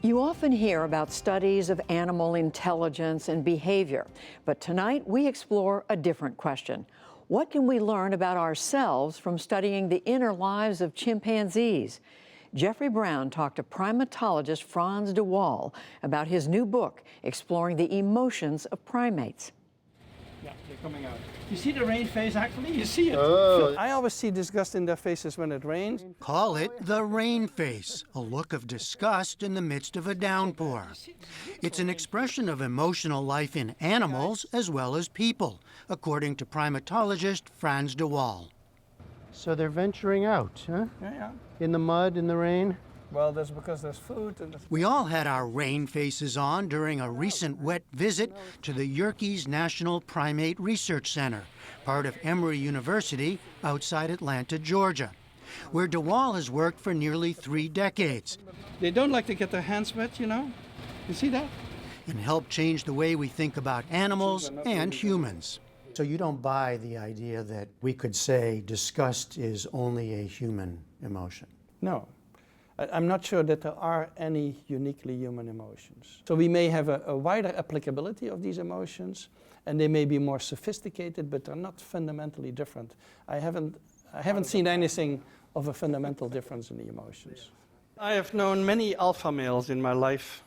You often hear about studies of animal intelligence and behavior, but tonight we explore a different question. What can we learn about ourselves from studying the inner lives of chimpanzees? Jeffrey Brown talked to primatologist Frans de Waal about his new book exploring the emotions of primates. Yeah, they're coming out. You see the rain face actually? You see it. Oh. I always see disgust in their faces when it rains. Call it the rain face, a look of disgust in the midst of a downpour. It's an expression of emotional life in animals as well as people, according to primatologist Frans de Waal. So they're venturing out, huh? Yeah. In the mud, in the rain? Well, that's because there's food. We all had our rain faces on during a recent wet visit to the Yerkes National Primate Research Center, part of Emory University outside Atlanta, Georgia, where de Waal has worked for nearly 3 decades. They don't like to get their hands wet, you know? You see that? And helped change the way we think about animals and humans. So you don't buy the idea that we could say disgust is only a human emotion? No. I'm not sure that there are any uniquely human emotions. So we may have a wider applicability of these emotions, and they may be more sophisticated, but they're not fundamentally different. I haven't seen anything of a fundamental difference in the emotions. I have known many alpha males in my life,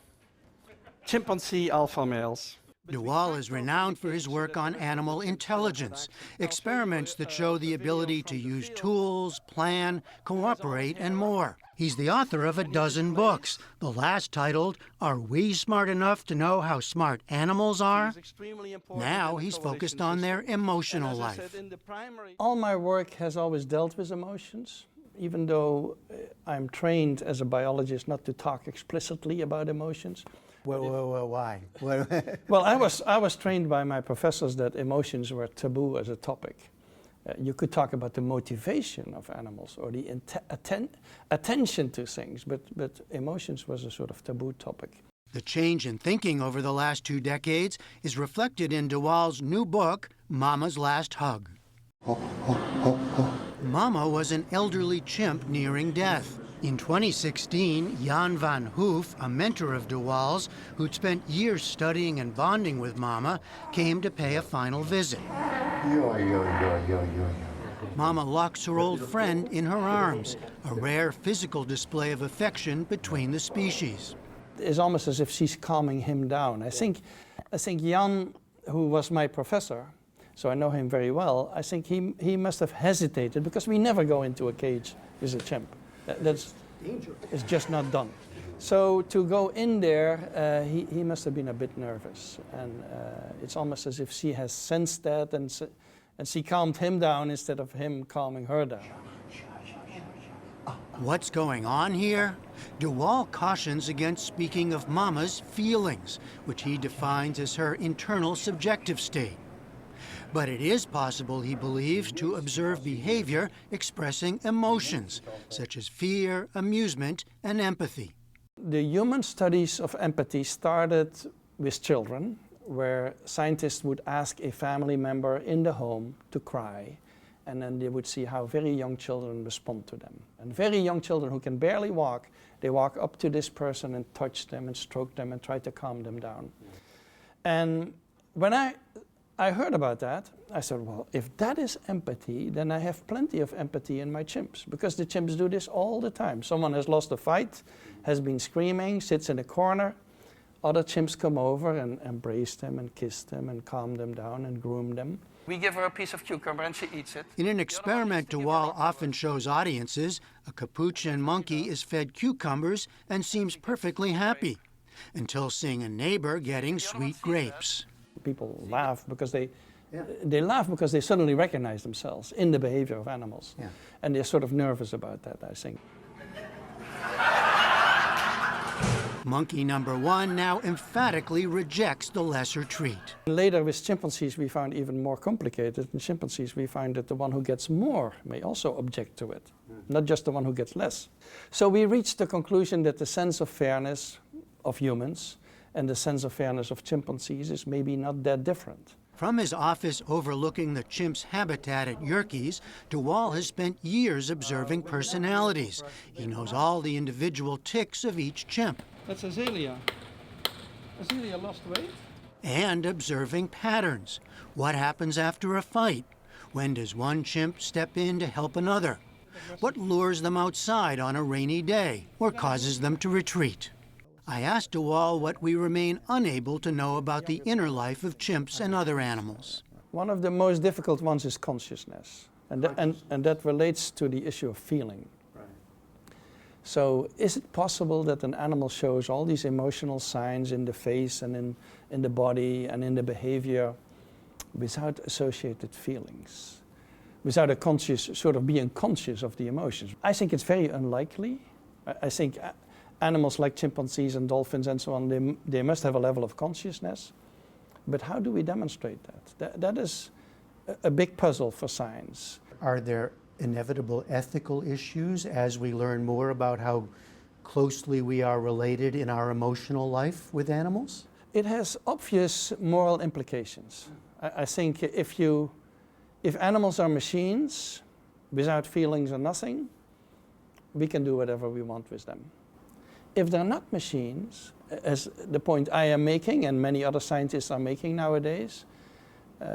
chimpanzee alpha males. De Waal is renowned for his work on animal intelligence, experiments that show the ability to use tools, plan, cooperate, and more. He's the author of a dozen books, the last titled, Are We Smart Enough to Know How Smart Animals Are? Now he's focused on their emotional life. All my work has always dealt with emotions, even though I'm trained as a biologist not to talk explicitly about emotions. Well, why? Well, I was trained by my professors that emotions were taboo as a topic. You could talk about the motivation of animals or the attention to things, but emotions was a sort of taboo topic. The change in thinking over the last 2 decades is reflected in de Waal's new book, Mama's Last Hug. Mama was an elderly chimp nearing death. In 2016, Jan van Hoof, a mentor of de Waal's, who'd spent years studying and bonding with Mama, came to pay a final visit. Mama locks her old friend in her arms, a rare physical display of affection between the species. It's almost as if she's calming him down. I think Jan, who was my professor, so I know him very well, I think he must have hesitated because we never go into a cage with a chimp. That's dangerous. It's just not done. So to go in there, he must have been a bit nervous, and it's almost as if she has sensed that, and she calmed him down instead of him calming her down. What's going on here? De Waal cautions against speaking of Mama's feelings, which he defines as her internal subjective state. But it is possible, he believes, to observe behavior expressing emotions, such as fear, amusement, and empathy. The human studies of empathy started with children, where scientists would ask a family member in the home to cry, and then they would see how very young children respond to them. And very young children who can barely walk, they walk up to this person and touch them and stroke them and try to calm them down. And when I heard about that, I said, well, if that is empathy, then I have plenty of empathy in my chimps, because the chimps do this all the time. Someone has lost a fight, has been screaming, sits in a corner. Other chimps come over and embrace them and kiss them and calm them down and groom them. We give her a piece of cucumber and she eats it. In an experiment de Waal often shows audiences, a capuchin monkey is fed cucumbers and seems perfectly happy, until seeing a neighbor getting sweet grapes. People laugh because they laugh because they suddenly recognize themselves in the behavior of animals. Yeah. And they're sort of nervous about that, I think. Monkey number 1 now emphatically rejects the lesser treat. Later with chimpanzees we found even more complicated. In chimpanzees we find that the one who gets more may also object to it, not just the one who gets less. So we reached the conclusion that the sense of fairness of humans and the sense of fairness of chimpanzees is maybe not that different. From his office overlooking the chimps' habitat at Yerkes, de Waal has spent years observing personalities. He knows all the individual tics of each chimp. That's Azalea. Azalea lost weight. And observing patterns. What happens after a fight? When does one chimp step in to help another? What lures them outside on a rainy day or causes them to retreat? I asked DeWall what we remain unable to know about the inner life of chimps and other animals. One of the most difficult ones is consciousness. And that relates to the issue of feeling. So is it possible that an animal shows all these emotional signs in the face and in the body and in the behavior without associated feelings, without a conscious, sort of being conscious of the emotions? I think it's very unlikely. I think animals like chimpanzees and dolphins and so on, they must have a level of consciousness. But how do we demonstrate that? That is a big puzzle for science. Are there inevitable ethical issues as we learn more about how closely we are related in our emotional life with animals? It has obvious moral implications. I think if animals are machines without feelings or nothing, we can do whatever we want with them. If they're not machines, as the point I am making and many other scientists are making nowadays,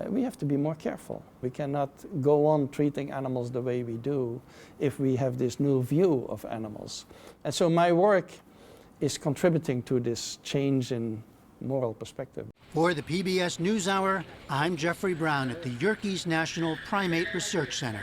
we have to be more careful. We cannot go on treating animals the way we do if we have this new view of animals. And so my work is contributing to this change in moral perspective. For the PBS NewsHour, I'm Jeffrey Brown at the Yerkes National Primate Research Center.